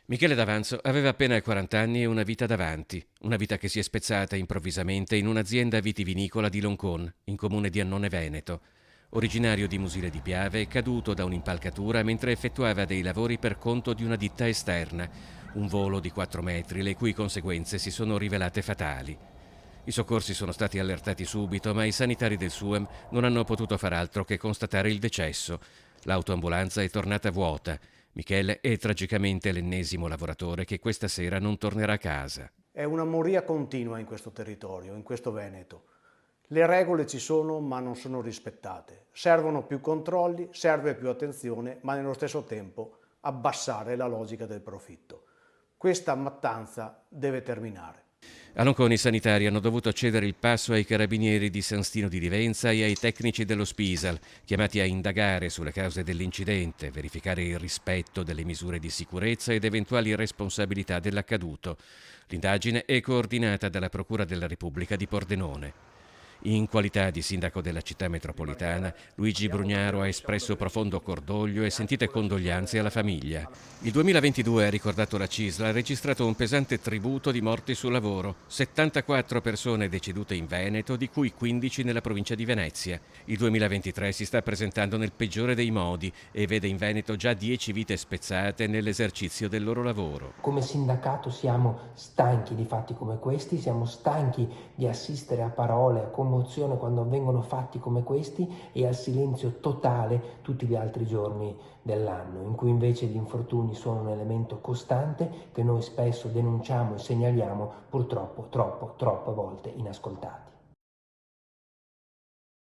Michele D'Avanzo aveva appena 40 anni e una vita davanti, una vita che si è spezzata improvvisamente in un'azienda vitivinicola di Loncon, in comune di Annone Veneto. Originario di Musile di Piave, è caduto da un'impalcatura mentre effettuava dei lavori per conto di una ditta esterna, un volo di 4 metri, le cui conseguenze si sono rivelate fatali. I soccorsi sono stati allertati subito, ma i sanitari del SUEM non hanno potuto far altro che constatare il decesso. L'autoambulanza è tornata vuota. Michele è tragicamente l'ennesimo lavoratore che questa sera non tornerà a casa. È una moria continua in questo territorio, in questo Veneto. Le regole ci sono ma non sono rispettate. Servono più controlli, serve più attenzione, ma nello stesso tempo abbassare la logica del profitto. Questa mattanza deve terminare. A Lonconi i sanitari hanno dovuto cedere il passo ai carabinieri di San Stino di Livenza e ai tecnici dello Spisal, chiamati a indagare sulle cause dell'incidente, verificare il rispetto delle misure di sicurezza ed eventuali responsabilità dell'accaduto. L'indagine è coordinata dalla Procura della Repubblica di Pordenone. In qualità di sindaco della città metropolitana, Luigi Brugnaro ha espresso profondo cordoglio e sentite condoglianze alla famiglia. Il 2022, ha ricordato la CISL, ha registrato un pesante tributo di morti sul lavoro, 74 persone decedute in Veneto, di cui 15 nella provincia di Venezia. Il 2023 si sta presentando nel peggiore dei modi e vede in Veneto già 10 vite spezzate nell'esercizio del loro lavoro. Come sindacato siamo stanchi di fatti come questi, siamo stanchi di assistere a parole, a commozione quando avvengono fatti come questi e al silenzio totale tutti gli altri giorni dell'anno, in cui invece gli infortuni sono un elemento costante che noi spesso denunciamo e segnaliamo, purtroppo troppe volte inascoltati.